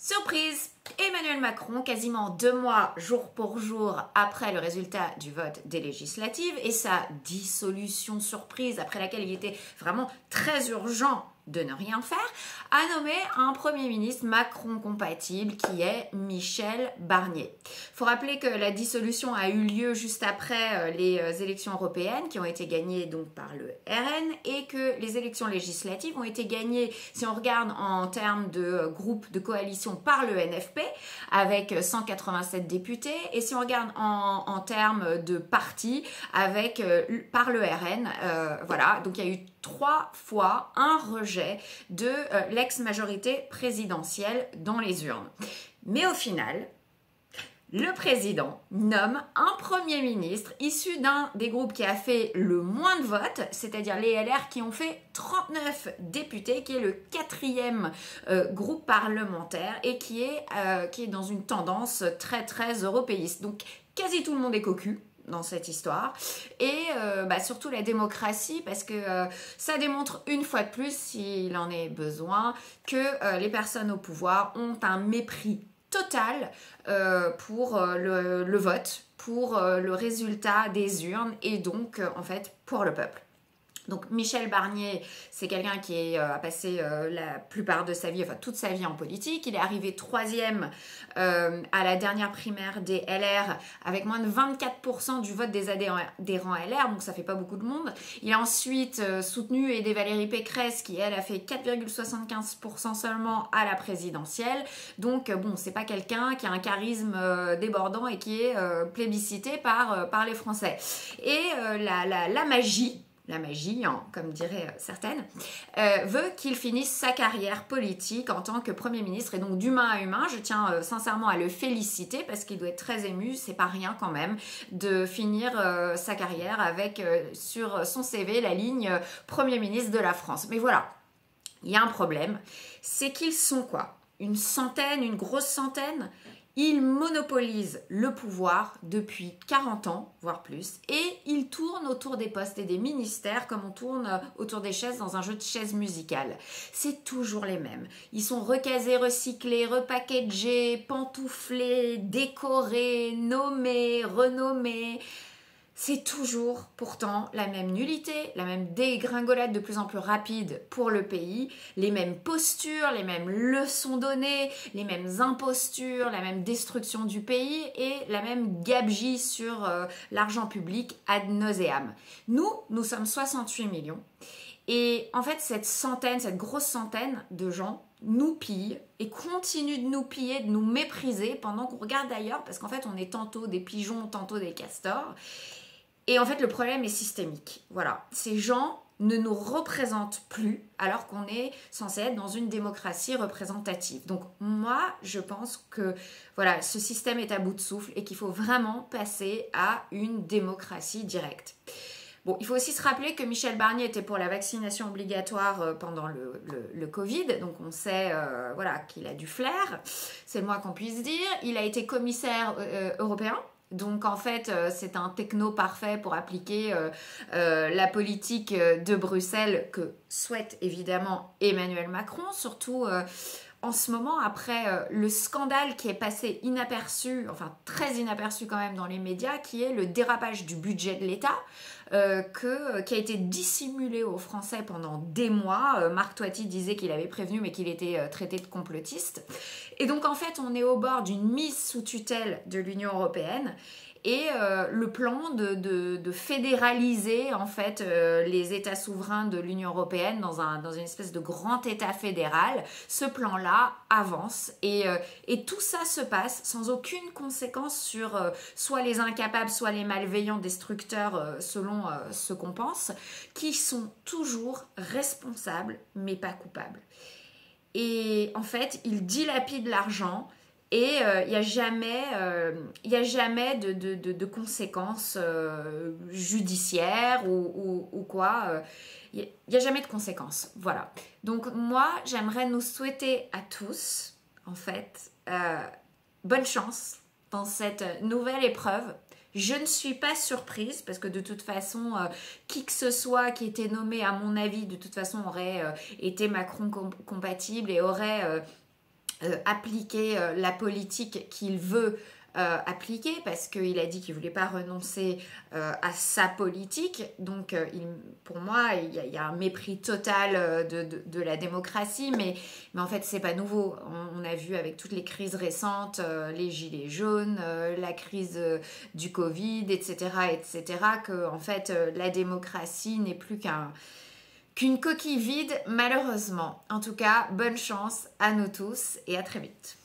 Surprise! Emmanuel Macron, quasiment 2 mois, jour pour jour, après le résultat du vote des législatives et sa dissolution surprise, après laquelle il était vraiment très urgent de ne rien faire, a nommé un Premier ministre Macron compatible qui est Michel Barnier. Il faut rappeler que la dissolution a eu lieu juste après les élections européennes qui ont été gagnées donc par le RN et que les élections législatives ont été gagnées, si on regarde en termes de groupe de coalition, par le NFP avec 187 députés et si on regarde en termes de parti avec par le RN, voilà, donc il y a eu 3 fois un rejet de l'ex-majorité présidentielle dans les urnes. Mais au final, le président nomme un Premier ministre issu d'un des groupes qui a fait le moins de votes, c'est-à-dire les LR qui ont fait 39 députés, qui est le 4e groupe parlementaire et qui est dans une tendance très très européiste. Donc quasi tout le monde est cocu dans cette histoire et surtout la démocratie parce que ça démontre une fois de plus, s'il en est besoin, que les personnes au pouvoir ont un mépris total pour le vote, pour le résultat des urnes et donc en fait pour le peuple. Donc Michel Barnier, c'est quelqu'un qui a passé la plupart de sa vie, enfin toute sa vie en politique. Il est arrivé 3e à la dernière primaire des LR avec moins de 24% du vote des adhérents LR, donc ça fait pas beaucoup de monde. Il a ensuite soutenu et aidé Valérie Pécresse qui elle a fait 4,75% seulement à la présidentielle. Donc bon, c'est pas quelqu'un qui a un charisme débordant et qui est plébiscité par les Français. Et la magie, comme diraient certaines, veut qu'il finisse sa carrière politique en tant que Premier ministre et donc d'humain à humain. Je tiens sincèrement à le féliciter parce qu'il doit être très ému, c'est pas rien quand même, de finir sa carrière avec sur son CV la ligne Premier ministre de la France. Mais voilà, il y a un problème, c'est qu'ils sont quoi? Une centaine, une grosse centaine? Ils monopolisent le pouvoir depuis 40 ans, voire plus, et ils tournent autour des postes et des ministères comme on tourne autour des chaises dans un jeu de chaises musicales. C'est toujours les mêmes. Ils sont recasés, recyclés, repackagés, pantouflés, décorés, nommés, renommés. C'est toujours pourtant la même nullité, la même dégringolade de plus en plus rapide pour le pays, les mêmes postures, les mêmes leçons données, les mêmes impostures, la même destruction du pays et la même gabegie sur l'argent public ad nauseam. Nous sommes 68 millions et en fait cette grosse centaine de gens nous pillent et continuent de nous piller, de nous mépriser pendant qu'on regarde ailleurs parce qu'en fait on est tantôt des pigeons, tantôt des castors. Et en fait, le problème est systémique. Voilà, ces gens ne nous représentent plus alors qu'on est censé être dans une démocratie représentative. Donc moi, je pense que voilà, ce système est à bout de souffle et qu'il faut vraiment passer à une démocratie directe. Bon, il faut aussi se rappeler que Michel Barnier était pour la vaccination obligatoire pendant le Covid, donc on sait voilà, qu'il a du flair, c'est le moins qu'on puisse dire. Il a été commissaire européen. Donc en fait, c'est un techno parfait pour appliquer la politique de Bruxelles que souhaite évidemment Emmanuel Macron, surtout en ce moment après le scandale qui est passé inaperçu, enfin très inaperçu quand même dans les médias, qui est le dérapage du budget de l'État qui a été dissimulé aux Français pendant des mois. Marc Toiti disait qu'il avait prévenu mais qu'il était traité de complotiste. Et donc en fait on est au bord d'une mise sous tutelle de l'Union européenne et le plan de fédéraliser en fait les États souverains de l'Union européenne dans une espèce de grand État fédéral, ce plan-là avance et tout ça se passe sans aucune conséquence sur soit les incapables, soit les malveillants destructeurs selon ce qu'on pense, qui sont toujours responsables mais pas coupables. Et en fait, ils dilapident l'argent. Et il n'y a jamais de conséquences judiciaires ou quoi. Il n'y a jamais de conséquences. Voilà. Donc moi, j'aimerais nous souhaiter à tous, en fait, bonne chance dans cette nouvelle épreuve. Je ne suis pas surprise parce que de toute façon, qui que ce soit qui était nommé, à mon avis, de toute façon, aurait été Macron compatible et aurait appliquer la politique qu'il veut appliquer, parce qu'il a dit qu'il ne voulait pas renoncer à sa politique. Donc pour moi, il y a un mépris total de la démocratie, mais en fait, c'est pas nouveau. On a vu avec toutes les crises récentes, les gilets jaunes, la crise du Covid, etc., que en fait, la démocratie n'est plus qu'une coquille vide, malheureusement. En tout cas, bonne chance à nous tous et à très vite.